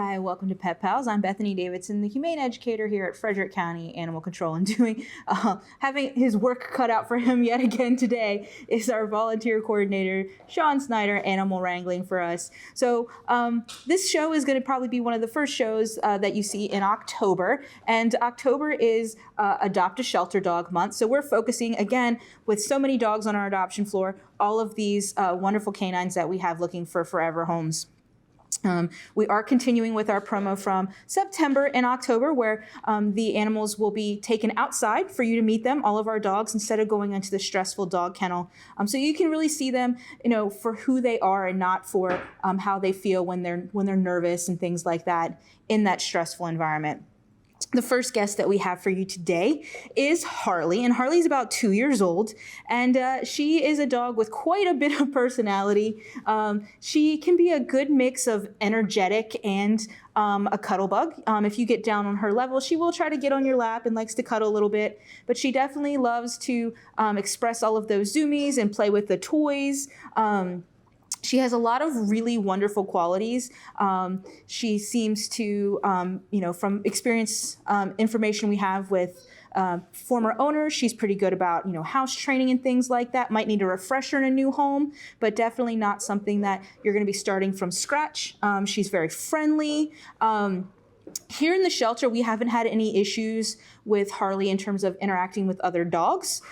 Hi, welcome to Pet Pals. I'm Bethany Davidson, the humane educator here at Frederick County Animal Control, and having his work cut out for him yet again today is our volunteer coordinator, Sean Snyder, animal wrangling for us. So this show is going to probably be one of the first shows that you see in October, and October is Adopt a Shelter Dog Month. So we're focusing, again, with so many dogs on our adoption floor, all of these wonderful canines that we have looking for forever homes. We are continuing with our promo from September and October, where the animals will be taken outside for you to meet them, all of our dogs, instead of going into the stressful dog kennel. So you can really see them, for who they are and not for how they feel when they're nervous and things like that in that stressful environment. The first guest that we have for you today is Harley, and Harley's about 2 years old, and she is a dog with quite a bit of personality. She can be a good mix of energetic and a cuddle bug. If you get down on her level, she will try to get on your lap and likes to cuddle a little bit, but she definitely loves to express all of those zoomies and play with the toys. She has a lot of really wonderful qualities. She seems to, from experience information we have with former owners, she's pretty good about, house training and things like that. Might need a refresher in a new home, but definitely not something that you're going to be starting from scratch. She's very friendly. Here in the shelter, we haven't had any issues with Harley in terms of interacting with other dogs.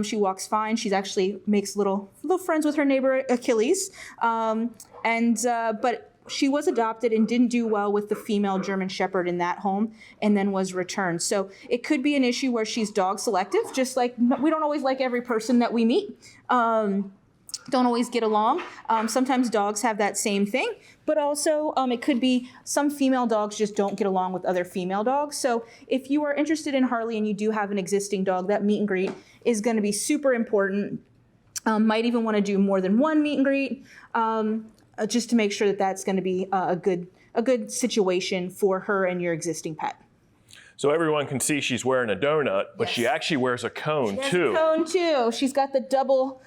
She walks fine. She's actually makes little friends with her neighbor Achilles. But she was adopted and didn't do well with the female German Shepherd in that home and then was returned. So it could be an issue where she's dog selective, just like we don't always like every person that we meet. Don't always get along. Sometimes dogs have that same thing, but also it could be some female dogs just don't get along with other female dogs. So if you are interested in Harley and you do have an existing dog, that meet and greet is going to be super important. Might even want to do more than one meet and greet just to make sure that that's going to be a good situation for her and your existing pet. So everyone can see she's wearing a donut, but yes, she actually wears a cone too. A cone too. She's got the double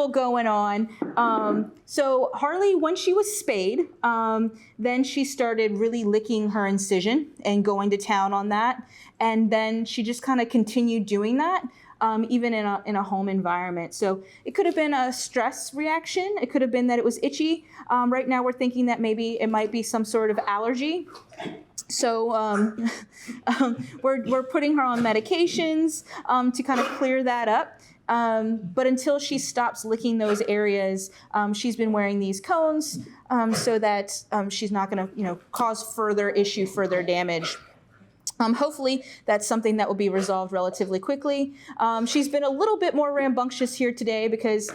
going on. So Harley, when she was spayed, then she started really licking her incision and going to town on that. And then she just kind of continued doing that, even in a home environment. So it could have been a stress reaction. It could have been that it was itchy. Right now we're thinking that maybe it might be some sort of allergy. So we're putting her on medications to kind of clear that up. But until she stops licking those areas, she's been wearing these cones so that she's not going to, cause further damage. Hopefully that's something that will be resolved relatively quickly. She's been a little bit more rambunctious here today because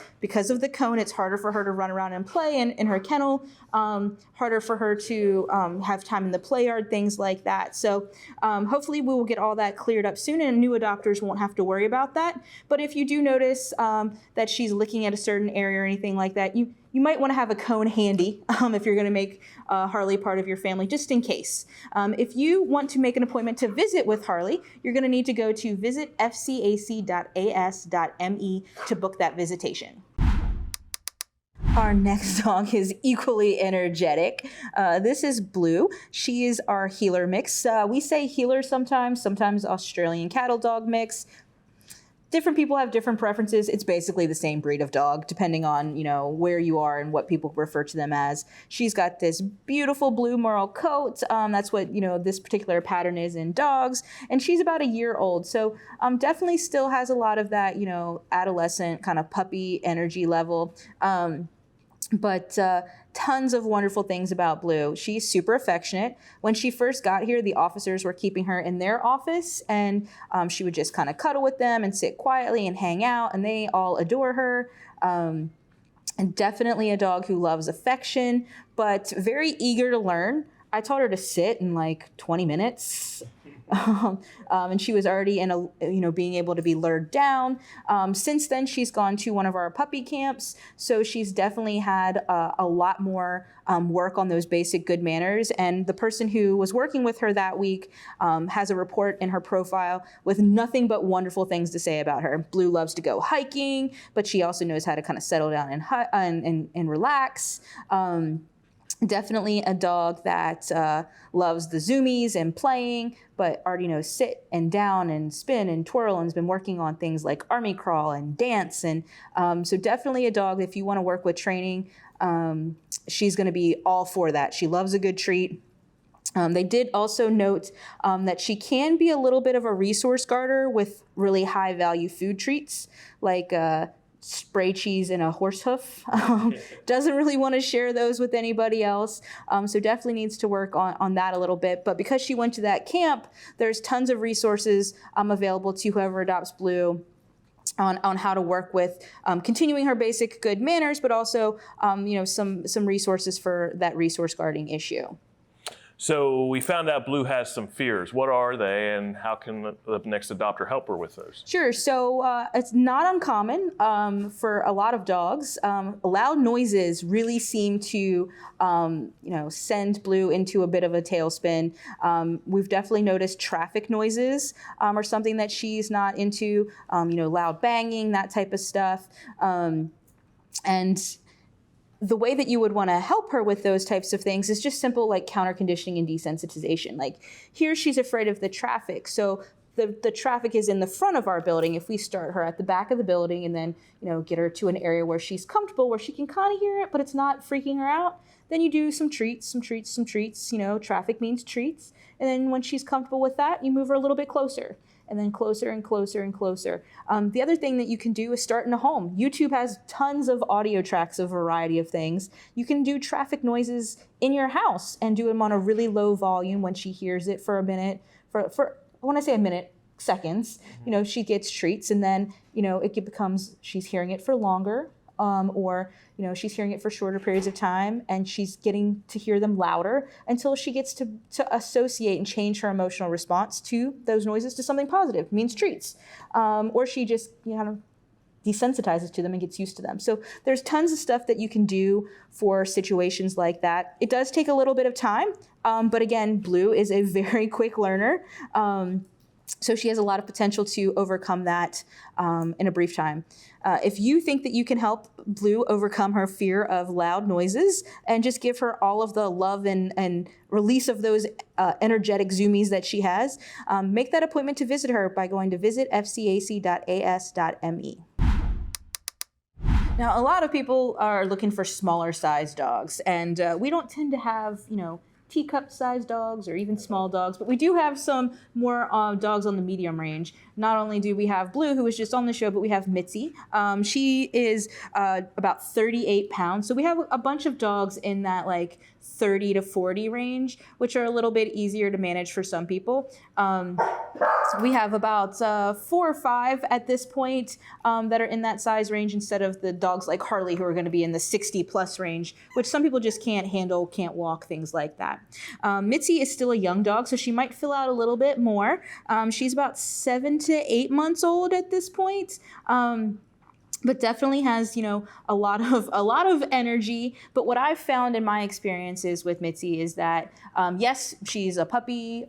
of the cone. It's harder for her to run around and play in her kennel, harder for her to have time in the play yard, things like that. So hopefully we will get all that cleared up soon and new adopters won't have to worry about that. But if you do notice that she's licking at a certain area or anything like that, you might want to have a cone handy if you're going to make Harley part of your family, just in case. If you want to make an appointment to visit with Harley, you're going to need to go to visit fcac.as.me to book that visitation. Our next dog is equally energetic. This is Blue. She is our healer mix. We say healer sometimes Australian cattle dog mix. Different people have different preferences. It's basically the same breed of dog, depending on, where you are and what people refer to them as. She's got this beautiful blue merle coat. That's what, this particular pattern is in dogs. And she's about a year old. So definitely still has a lot of that, adolescent kind of puppy energy level. But tons of wonderful things about Blue. She's super affectionate. When she first got here, the officers were keeping her in their office, and she would just kind of cuddle with them and sit quietly and hang out, and they all adore her. And definitely a dog who loves affection, but very eager to learn. I taught her to sit in like 20 minutes. And she was already in being able to be lured down. Since then, she's gone to one of our puppy camps. So she's definitely had a lot more work on those basic good manners. And the person who was working with her that week has a report in her profile with nothing but wonderful things to say about her. Blue loves to go hiking, but she also knows how to kind of settle down and relax. Definitely a dog that loves the zoomies and playing, but already knows sit and down and spin and twirl, and has been working on things like army crawl and dance. And so definitely a dog, if you want to work with training, she's going to be all for that. She loves a good treat. They did also note that she can be a little bit of a resource guarder with really high value food treats, like spray cheese and a horse hoof. Doesn't really want to share those with anybody else. So definitely needs to work on that a little bit. But because she went to that camp, there's tons of resources available to whoever adopts Blue on how to work with continuing her basic good manners, but also some resources for that resource guarding issue. So we found out Blue has some fears. What are they, and how can the next adopter help her with those? Sure. So it's not uncommon for a lot of dogs. Loud noises really seem to, send Blue into a bit of a tailspin. We've definitely noticed traffic noises are something that she's not into. Loud banging, that type of stuff, and the way that you would want to help her with those types of things is just simple, like counter conditioning and desensitization. Like here, she's afraid of the traffic. So the traffic is in the front of our building. If we start her at the back of the building and then, get her to an area where she's comfortable, where she can kind of hear it, but it's not freaking her out, then you do some treats. Traffic means treats. And then when she's comfortable with that, you move her a little bit closer. And then closer and closer and closer. The other thing that you can do is start in a home. YouTube has tons of audio tracks of a variety of things. You can do traffic noises in your house and do them on a really low volume when she hears it for a minute. For when I say a minute, seconds, she gets treats, and then, it becomes she's hearing it for longer. Or she's hearing it for shorter periods of time, and she's getting to hear them louder until she gets to associate and change her emotional response to those noises to something positive, means treats. Or she just desensitizes to them and gets used to them. So there's tons of stuff that you can do for situations like that. It does take a little bit of time, but again, Blue is a very quick learner. So she has a lot of potential to overcome that in a brief time. If you think that you can help Blue overcome her fear of loud noises and just give her all of the love and release of those energetic zoomies that she has, make that appointment to visit her by going to visit fcac.as.me. Now, a lot of people are looking for smaller sized dogs, and we don't tend to have, teacup-sized dogs or even small dogs, but we do have some more dogs on the medium range. Not only do we have Blue, who was just on the show, but we have Mitzi. She is about 38 pounds. So we have a bunch of dogs in that 30 to 40 range, which are a little bit easier to manage for some people. So we have about 4 or 5 at this point that are in that size range, instead of the dogs like Harley, who are going to be in the 60 plus range, which some people just can't handle, can't walk, things like that. Mitzi is still a young dog, so she might fill out a little bit more. She's about 7 to 8 months old at this point. But definitely has, a lot of energy. But what I've found in my experiences with Mitzi is that, yes, she's a puppy,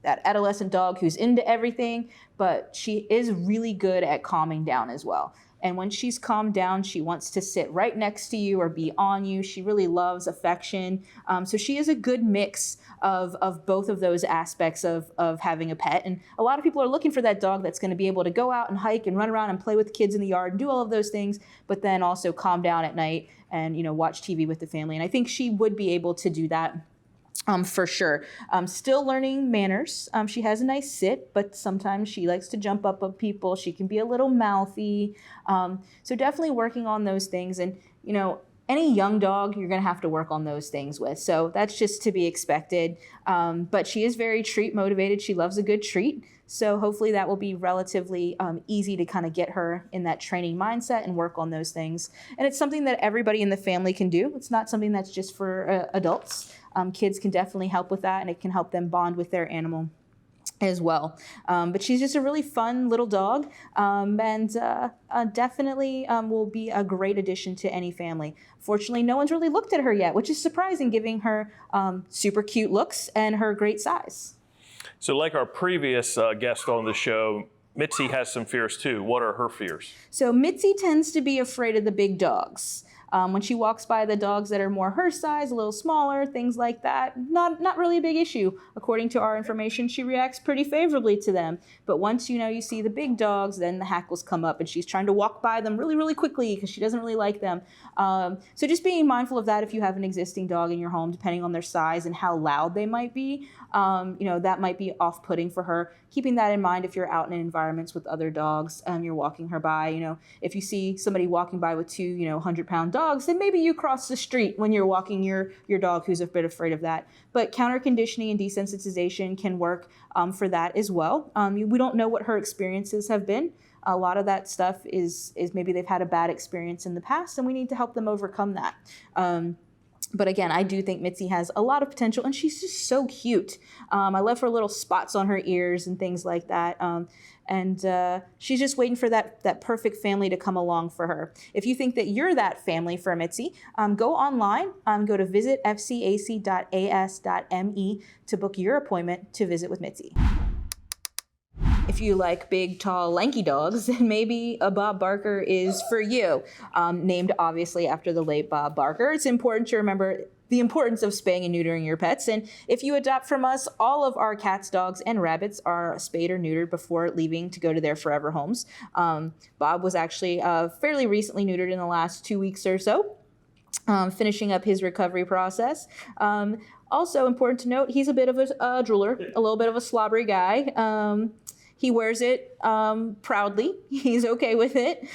that adolescent dog who's into everything, but she is really good at calming down as well. And when she's calmed down, she wants to sit right next to you or be on you. She really loves affection. So she is a good mix of both of those aspects of having a pet. And a lot of people are looking for that dog that's going to be able to go out and hike and run around and play with kids in the yard and do all of those things, but then also calm down at night and, watch TV with the family. And I think she would be able to do that. For sure. Still learning manners. She has a nice sit, but sometimes she likes to jump up on people. She can be a little mouthy. So definitely working on those things. And, any young dog, you're going to have to work on those things with. So that's just to be expected. But she is very treat motivated. She loves a good treat. So hopefully that will be relatively easy to kind of get her in that training mindset and work on those things. And it's something that everybody in the family can do. It's not something that's just for adults. Kids can definitely help with that, and it can help them bond with their animal as well. But she's just a really fun little dog, and definitely will be a great addition to any family. Fortunately, no one's really looked at her yet, which is surprising, given her super cute looks and her great size. So like our previous guest on the show, Mitzi has some fears too. What are her fears? So Mitzi tends to be afraid of the big dogs. When she walks by the dogs that are more her size, a little smaller, things like that, not really a big issue. According to our information, she reacts pretty favorably to them. But once, you see the big dogs, then the hackles come up and she's trying to walk by them really, really quickly because she doesn't really like them. So just being mindful of that if you have an existing dog in your home, depending on their size and how loud they might be, that might be off-putting for her. Keeping that in mind if you're out in environments with other dogs, you're walking her by, if you see somebody walking by with two, 100-pound dogs, then maybe you cross the street when you're walking your dog who's a bit afraid of that. But counter conditioning and desensitization can work for that as well. We don't know what her experiences have been. A lot of that stuff is maybe they've had a bad experience in the past and we need to help them overcome that. But again, I do think Mitzi has a lot of potential and she's just so cute. I love her little spots on her ears and things like that. And she's just waiting for that perfect family to come along for her. If you think that you're that family for Mitzi, go online, go to visit fcac.as.me to book your appointment to visit with Mitzi. If you like big, tall, lanky dogs, then maybe a Bob Barker is for you. Named obviously after the late Bob Barker. It's important to remember the importance of spaying and neutering your pets. And if you adopt from us, all of our cats, dogs, and rabbits are spayed or neutered before leaving to go to their forever homes. Bob was actually fairly recently neutered in the last 2 weeks or so, finishing up his recovery process. Also important to note, he's a bit of a drooler, a little bit of a slobbery guy. He wears it proudly. He's okay with it.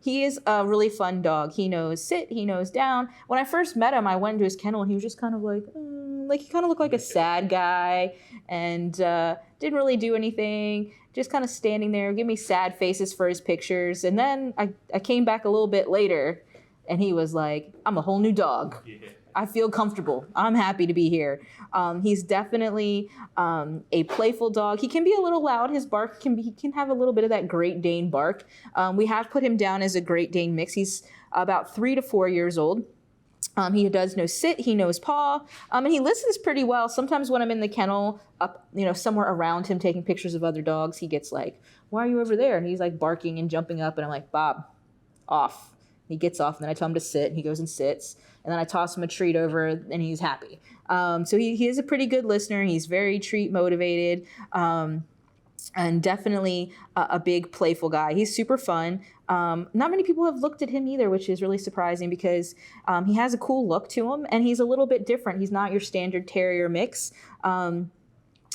He is a really fun dog. He knows sit, he knows down. When I first met him, I went into his kennel and he was just kind of like he kind of looked like a sad guy and didn't really do anything. Just kind of standing there, give me sad faces for his pictures. And then I came back a little bit later and he was like, I'm a whole new dog. Yeah. I feel comfortable. I'm happy to be here. He's definitely a playful dog. He can be a little loud. His bark he can have a little bit of that Great Dane bark. We have put him down as a Great Dane mix. He's about 3 to 4 years old. He does know sit, he knows paw, and he listens pretty well. Sometimes when I'm in the kennel up, somewhere around him taking pictures of other dogs, he gets like, why are you over there? And he's like barking and jumping up and I'm like, Bob, off. He gets off and then I tell him to sit and he goes and sits. And then I toss him a treat over and he's happy. So he is a pretty good listener. He's very treat motivated and definitely a big playful guy. He's super fun. Not many people have looked at him either, which is really surprising because he has a cool look to him and he's a little bit different. He's not your standard terrier mix. And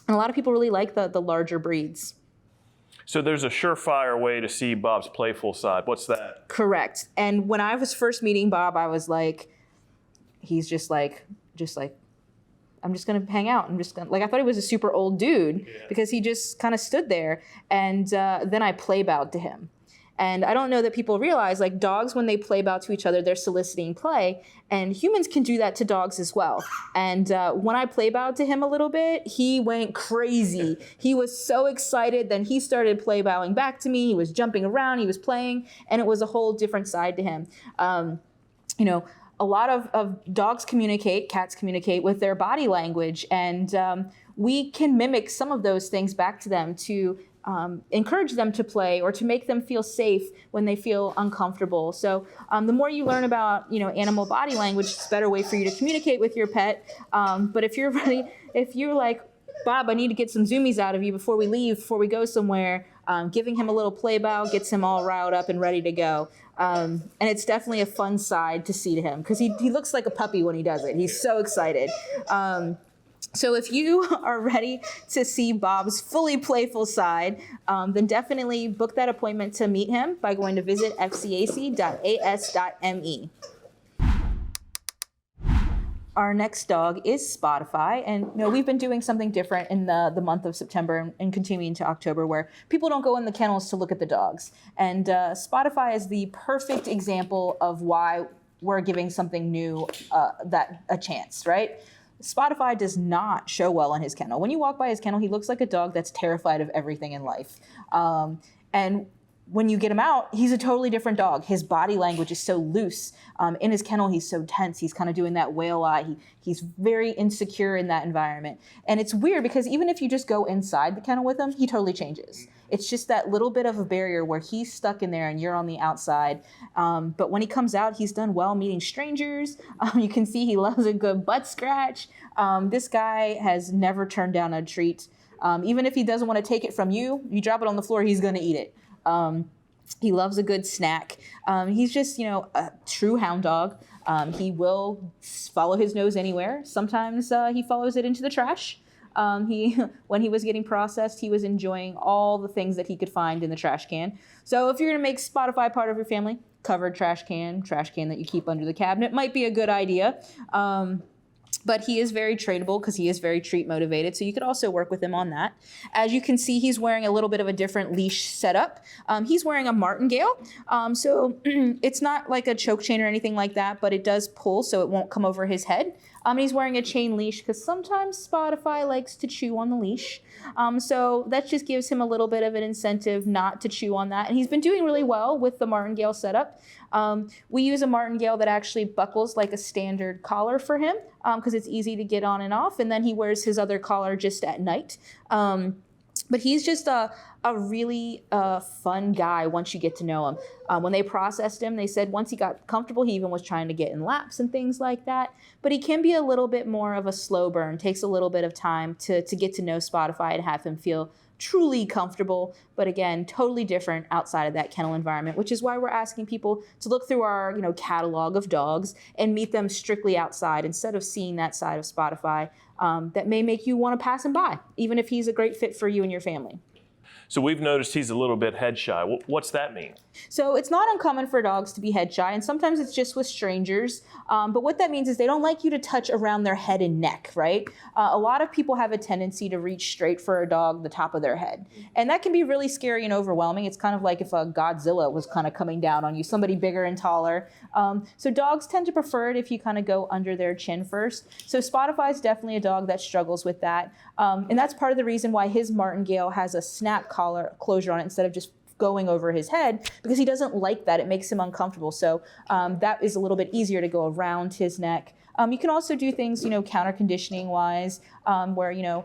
a lot of people really like the larger breeds. So there's a surefire way to see Bob's playful side. What's that? Correct. And when I was first meeting Bob, I was like, he's just like, I'm just going to hang out. I'm just going to, I thought he was a super old dude because he just kind of stood there. And then I play bowed to him. And I don't know that people realize, dogs, when they play bow to each other, they're soliciting play. And humans can do that to dogs as well. And when I play bowed to him a little bit, he went crazy. He was so excited. Then he started play bowing back to me. He was jumping around. He was playing. And it was a whole different side to him. A lot of dogs communicate, cats communicate with their body language. And we can mimic some of those things back to them to encourage them to play or to make them feel safe when they feel uncomfortable. So the more you learn about, animal body language, it's a better way for you to communicate with your pet. But if you're like, Bob, I need to get some zoomies out of you before we leave, before we go somewhere, giving him a little play bow gets him all riled up and ready to go. And it's definitely a fun side to see to him because he looks like a puppy when he does it. He's so excited. So if you are ready to see Bob's fully playful side, then definitely book that appointment to meet him by going to visit fcac.as.me. Our next dog is Spotify, and we've been doing something different in the month of September and continuing to October where people don't go in the kennels to look at the dogs. And Spotify is the perfect example of why we're giving something new a chance, right? Spotify does not show well in his kennel. When you walk by his kennel, he looks like a dog that's terrified of everything in life. And when you get him out, he's a totally different dog. His body language is so loose. In his kennel, he's so tense. He's kind of doing that whale eye. He's very insecure in that environment. And it's weird because even if you just go inside the kennel with him, he totally changes. It's just that little bit of a barrier where he's stuck in there and you're on the outside. But when he comes out, he's done well meeting strangers. You can see he loves a good butt scratch. This guy has never turned down a treat. Even if he doesn't want to take it from you, you drop it on the floor, he's going to eat it. He loves a good snack. He's just, a true hound dog. He will follow his nose anywhere. Sometimes he follows it into the trash. When he was getting processed, he was enjoying all the things that he could find in the trash can. So if you're going to make Spotify part of your family, covered trash can that you keep under the cabinet might be a good idea. But he is very trainable because he is very treat motivated. So you could also work with him on that. As you can see, he's wearing a little bit of a different leash setup. He's wearing a martingale. So it's not like a choke chain or anything like that, but it does pull so it won't come over his head. He's wearing a chain leash because sometimes Spotify likes to chew on the leash. So that just gives him a little bit of an incentive not to chew on that. And he's been doing really well with the martingale setup. We use a martingale that actually buckles like a standard collar for him because it's easy to get on and off. And then he wears his other collar just at night. But he's just a really fun guy once you get to know him. When they processed him, they said once he got comfortable, he even was trying to get in laps and things like that. But he can be a little bit more of a slow burn. Takes a little bit of time to get to know Spotify and have him feel truly comfortable. But again, totally different outside of that kennel environment, which is why we're asking people to look through our catalog of dogs and meet them strictly outside instead of seeing that side of Spotify that may make you want to pass him by, even if he's a great fit for you and your family. So we've noticed he's a little bit head shy. What's that mean? So it's not uncommon for dogs to be head shy, and sometimes it's just with strangers. But what that means is they don't like you to touch around their head and neck, right? A lot of people have a tendency to reach straight for a dog, the top of their head. And that can be really scary and overwhelming. It's kind of like if a Godzilla was kind of coming down on you, somebody bigger and taller. So dogs tend to prefer it if you kind of go under their chin first. So Spotify is definitely a dog that struggles with that. And that's part of the reason why his martingale has a snap collar closure on it instead of just going over his head, because he doesn't like that. It makes him uncomfortable. So that is a little bit easier to go around his neck. You can also do things, counter conditioning wise, where, you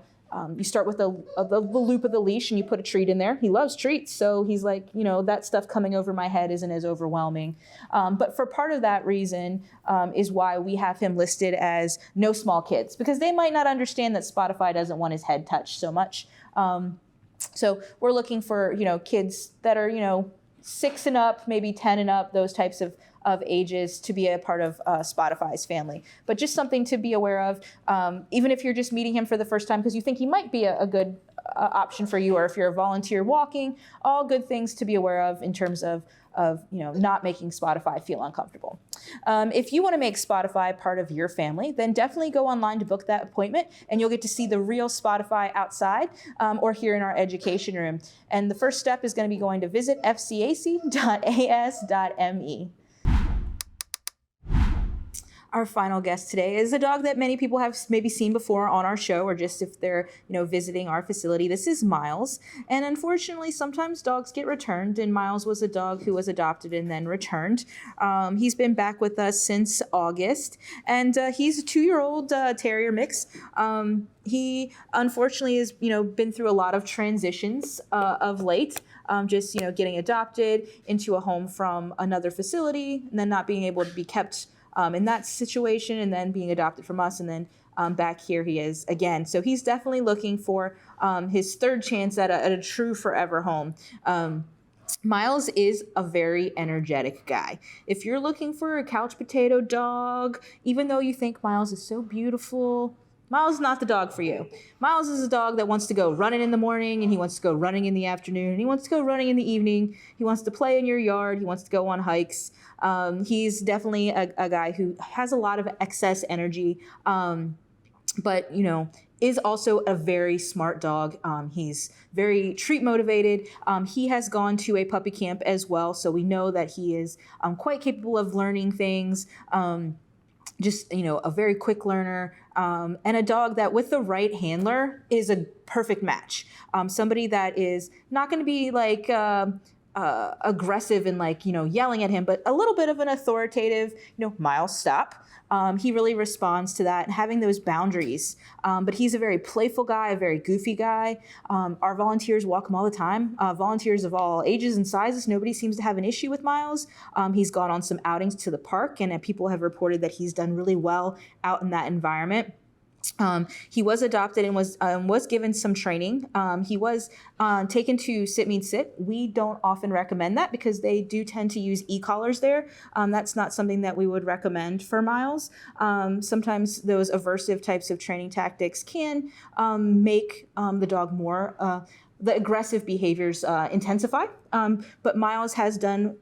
start with the loop of the leash and you put a treat in there. He loves treats. So he's like, that stuff coming over my head isn't as overwhelming. But for part of that reason is why we have him listed as no small kids, because they might not understand that Spotify doesn't want his head touched so much. So we're looking for, kids that are, 6 and up, maybe 10 and up, those types of ages to be a part of Spotify's family. But just something to be aware of, even if you're just meeting him for the first time because you think he might be a good option for you, or if you're a volunteer walking, all good things to be aware of in terms of not making Spotify feel uncomfortable. If you want to make Spotify part of your family, then definitely go online to book that appointment, and you'll get to see the real Spotify outside or here in our education room. And the first step is going to be going to visit fcac.as.me. Our final guest today is a dog that many people have maybe seen before on our show, or just if they're, visiting our facility. This is Miles. And unfortunately, sometimes dogs get returned, and Miles was a dog who was adopted and then returned. He's been back with us since August, and he's a 2-year-old terrier mix. He unfortunately has, been through a lot of transitions of late. Just, getting adopted into a home from another facility, and then not being able to be kept in that situation, and then being adopted from us, and then back here he is again. So he's definitely looking for his third chance at a true forever home. Miles is a very energetic guy. If you're looking for a couch potato dog, even though you think Miles is so beautiful, Miles is not the dog for you. Miles is a dog that wants to go running in the morning, and he wants to go running in the afternoon, and he wants to go running in the evening. He wants to play in your yard. He wants to go on hikes. He's definitely a guy who has a lot of excess energy, but, is also a very smart dog. He's very treat motivated. He has gone to a puppy camp as well, so we know that he is quite capable of learning things. Just, a very quick learner, and a dog that with the right handler is a perfect match. Somebody that is not going to be like aggressive and like, yelling at him, but a little bit of an authoritative, Miles, stop. He really responds to that, and having those boundaries. But he's a very playful guy, a very goofy guy. Our volunteers walk him all the time. Volunteers of all ages and sizes. Nobody seems to have an issue with Miles. He's gone on some outings to the park, and people have reported that he's done really well out in that environment. He was adopted and was given some training. He was taken to Sit Means Sit. We don't often recommend that because they do tend to use e-collars there. That's not something that we would recommend for Miles. Sometimes those aversive types of training tactics can make the dog more the aggressive behaviors intensify. But Miles has done,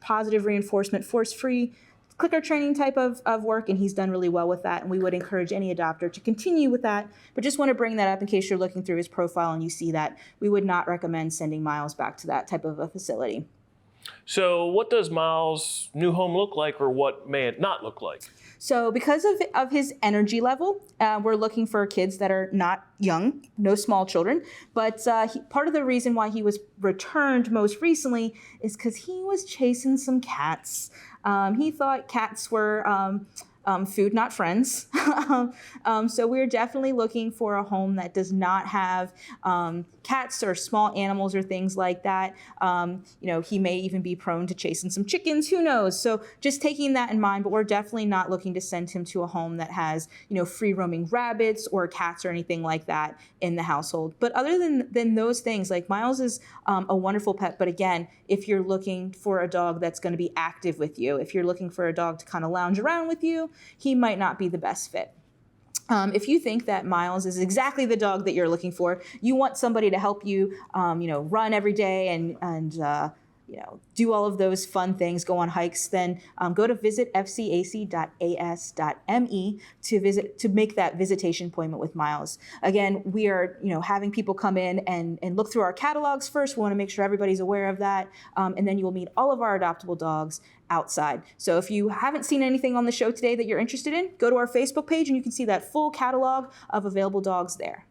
positive reinforcement, force-free clicker training type of work, and he's done really well with that, and we would encourage any adopter to continue with that. But just want to bring that up in case you're looking through his profile and you see that. We would not recommend sending Miles back to that type of a facility. So what does Miles' new home look like, or what may it not look like? So because of his energy level, we're looking for kids that are not young, no small children. But part of the reason why he was returned most recently is because he was chasing some cats. He thought cats were food, not friends. So we're definitely looking for a home that does not have cats or small animals or things like that. He may even be prone to chasing some chickens, who knows? So just taking that in mind, but we're definitely not looking to send him to a home that has, free roaming rabbits or cats or anything like that in the household. But other than those things, like Miles is a wonderful pet. But again, if you're looking for a dog that's going to be active with you, if you're looking for a dog to kind of lounge around with you, he might not be the best fit. If you think that Miles is exactly the dog that you're looking for, you want somebody to help you, run every day and do all of those fun things, go on hikes, then go to visit fcac.as.me to make that visitation appointment with Miles. Again, we are having people come in and look through our catalogs first. We want to make sure everybody's aware of that, and then you will meet all of our adoptable dogs outside. So if you haven't seen anything on the show today that you're interested in, go to our Facebook page and you can see that full catalog of available dogs there.